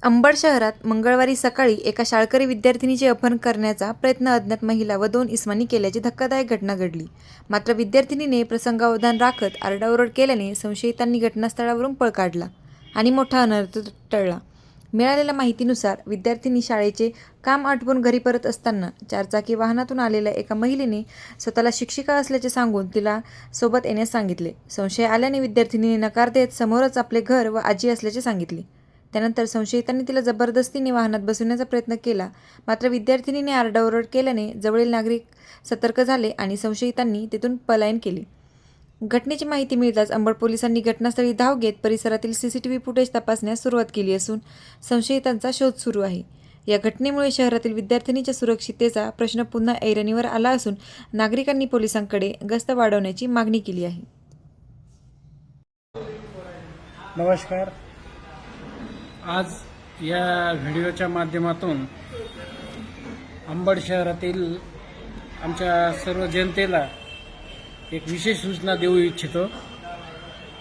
अंबड शहरात मंगळवारी सकाळी एका शाळकरी विद्यार्थिनीचे अपहरण करण्याचा प्रयत्न अज्ञात महिला व 2 इसमांनी केल्याची धक्कादायक घटना घडली. मात्र विद्यार्थिनीने प्रसंगावधान राखत आरडाओरड केल्याने संशयितांनी घटनास्थळावरून पळ काढला आणि मोठा अनर्थ टळला. मिळालेल्या माहितीनुसार विद्यार्थिनी शाळेचे काम आटोपून घरी परत असताना चारचाकी वाहनातून आलेल्या एका महिलेने स्वतःला शिक्षिका असल्याचे सांगून तिला सोबत येण्यास सांगितले. संशय आल्याने विद्यार्थिनीने नकार देत समोरच आपले घर व आजी असल्याचे सांगितले. त्यानंतर संशयितांनी तिला जबरदस्तीने वाहनात बसवण्याचा प्रयत्न केला. मात्र विद्यार्थिनीने आरडाओरड केल्याने जवळील नागरिक सतर्क झाले आणि संशयितांनी तेथून पलायन केले. घटनेची माहिती मिळताच अंबड पोलिसांनी घटनास्थळी धाव घेत परिसरातील सीसीटीव्ही फुटेज तपासण्यास सुरुवात केली असून संशयितांचा शोध सुरू आहे. या घटनेमुळे शहरातील विद्यार्थिनीच्या सुरक्षिततेचा प्रश्न पुन्हा ऐरणीवर आला असून नागरिकांनी पोलिसांकडे गस्त वाढवण्याची मागणी केली आहे. नमस्कार. आज या व्हिडिओच्या माध्यमातून अंबड शहरातील आमच्या सर्व जनतेला एक विशेष सूचना देऊ इच्छितो.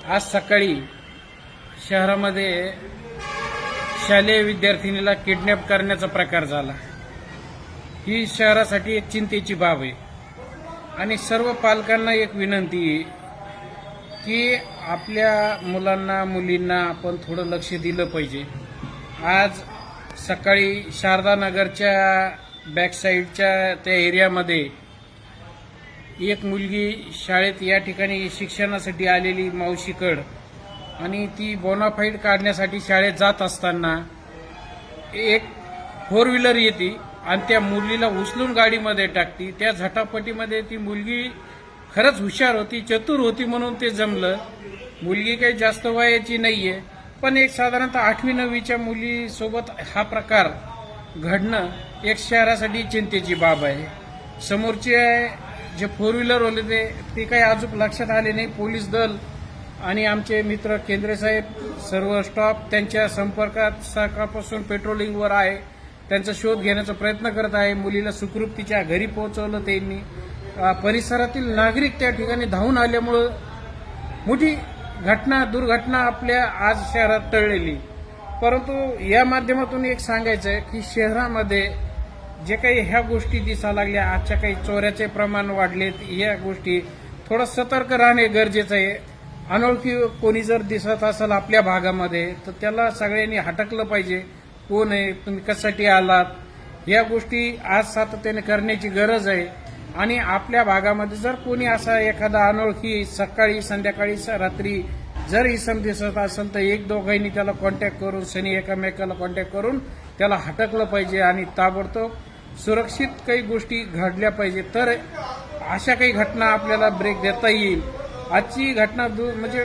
आज सकाळी शहरामध्ये शालेय विद्यार्थिनीला किडनॅप करण्याचा प्रकार झाला. ही शहरासाठी एक चिंतेची बाब आहे आणि सर्व पालकांना एक विनंती आहे की आपल्या मुलांना मुलींना आपण थोडं लक्ष दिलं पाहिजे. आज सकाळी शारदा नगरच्या बॅकसाईडच्या त्या एरियामध्ये एक मुलगी शाळेत या ठिकाणी शिक्षणासाठी आलेली मावशीकड आणि ती बोनाफाईड काढण्यासाठी शाळेत जात असताना एक 4 व्हीलर येते आणि त्या मुलीला उचलून गाडीमध्ये टाकते. त्या झटापटीमध्ये ती मुलगी खरंच हुशार होती, चतुर होती म्हणून ते जमलं. मुलगी काही जास्त वयाची नाहीये, पण एक साधारणतः 8वी-9वीच्या मुलीसोबत हा प्रकार घडणं एक शहरासाठी चिंतेची बाब आहे. समोरचे जे 4 व्हीलर होते ते काही अजून लक्षात आले नाही. पोलीस दल आणि आमचे मित्र केंद्रे साहेब सर्व स्टाफ त्यांच्या संपर्कात सकाळपासून पेट्रोलिंगवर आहे. त्यांचा शोध घेण्याचा प्रयत्न करत आहे. मुलीला सुखरूप तिच्या घरी पोहोचवलं त्यांनी. परिसरातील नागरिक त्या ठिकाणी धावून आल्यामुळं मोठी दुर्घटना आपल्या आज शहरात टळलेली. परंतु या माध्यमातून एक सांगायचं आहे की शहरामध्ये जे काही ह्या गोष्टी दिसायला लागल्या, आजच्या काही चोऱ्याचे प्रमाण वाढलेत, या गोष्टी थोडं सतर्क राहणे गरजेचं आहे. अनोळखी कोणी जर दिसत असेल आपल्या भागामध्ये तर त्याला सगळ्यांनी हटकलं पाहिजे. कोण आहे, तुम्ही कशासाठी आलात, या गोष्टी आज सातत्याने करण्याची गरज आहे. आणि आपल्या भागामध्ये जर कोणी असा एखादा अनोळखी सकाळी संध्याकाळी रात्री जर इसम दिसत असेल तर 1-2 त्याला कॉन्टॅक्ट करून एकमेकाला कॉन्टॅक्ट करून त्याला हटकलं पाहिजे आणि ताबडतोब सुरक्षित काही गोष्टी घडल्या पाहिजे. तर अशा काही घटना आपल्याला ब्रेक देता येईल. आजची घटना म्हणजे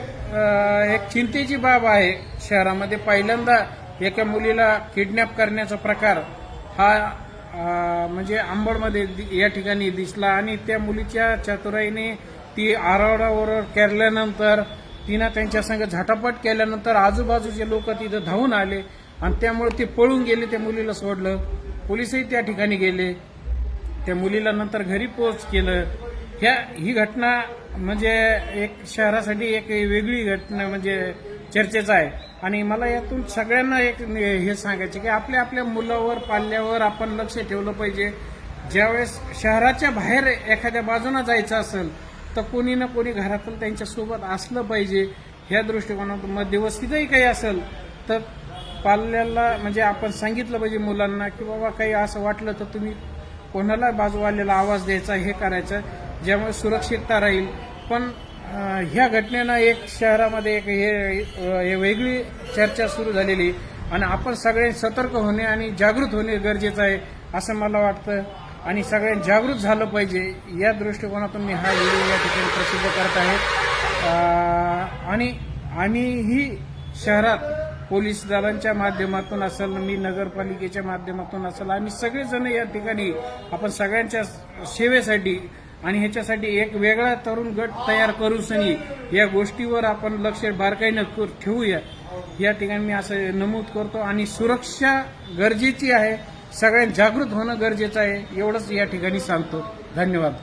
एक चिंतेची बाब आहे. शहरामध्ये पहिल्यांदा एका मुलीला किडनॅप करण्याचा प्रकार हा म्हणजे अंबडमध्ये या ठिकाणी दिसला आणि त्या मुलीच्या चतुराईने ती आरडाओरड केल्यानंतर तिनं त्यांच्या संग झटापट केल्यानंतर आजूबाजूचे लोक तिथं धावून आले आणि त्यामुळे ते पळून गेले. त्या मुलीला सोडलं. पोलीसही त्या ठिकाणी गेले. त्या मुलीला नंतर घरी पोच केलं. ही घटना म्हणजे एक शहरासाठी एक वेगळी घटना म्हणजे चर्चेचा आहे. आणि मला यातून सगळ्यांना एक हे सांगायचे की आपल्या मुलावर पाल्यावर आपण लक्ष ठेवलं पाहिजे. ज्यावेळेस शहराच्या बाहेर एखाद्या बाजूने जायचं असेल तर कोणी ना कोणी घरातून त्यांच्यासोबत असलं पाहिजे. ह्या दृष्टिकोनातून मध्यवस्थितही काही असेल तर पाल्याला म्हणजे आपण सांगितलं पाहिजे मुलांना की बाबा काही असं वाटलं तर तुम्ही कोणाला बाजूवाल्याला आवाज द्यायचा, हे करायचं, ज्यामुळे सुरक्षितता राहील. पण ह्या घटनेनं एक शहरामध्ये एक हे वेगळी चर्चा सुरू झालेली आणि आपण सगळे सतर्क होणे आणि जागृत होणे गरजेचं आहे असं मला वाटतं. आणि सगळ्यांनी जागृत झालं पाहिजे या दृष्टिकोनातून मी हा व्हिडिओ या ठिकाणी प्रसिद्ध करत आहे. आणि आम्हीही शहरात पोलीस दलांच्या माध्यमातून असेल, मी नगरपालिकेच्या माध्यमातून असेल, आम्ही सगळेजण या ठिकाणी आपण सगळ्यांच्या सेवेसाठी आणि ह्याच्यासाठी एक वेगळा तरुण गट तयार करूनही या गोष्टीवर आपण लक्ष बारकाईनं ठेवूया या ठिकाणी मी असं नमूद करतो. आणि सुरक्षा गरजेची आहे, सगळ्यांनी जागृत होणं गरजेचं आहे, एवढंच या ठिकाणी सांगतो. धन्यवाद.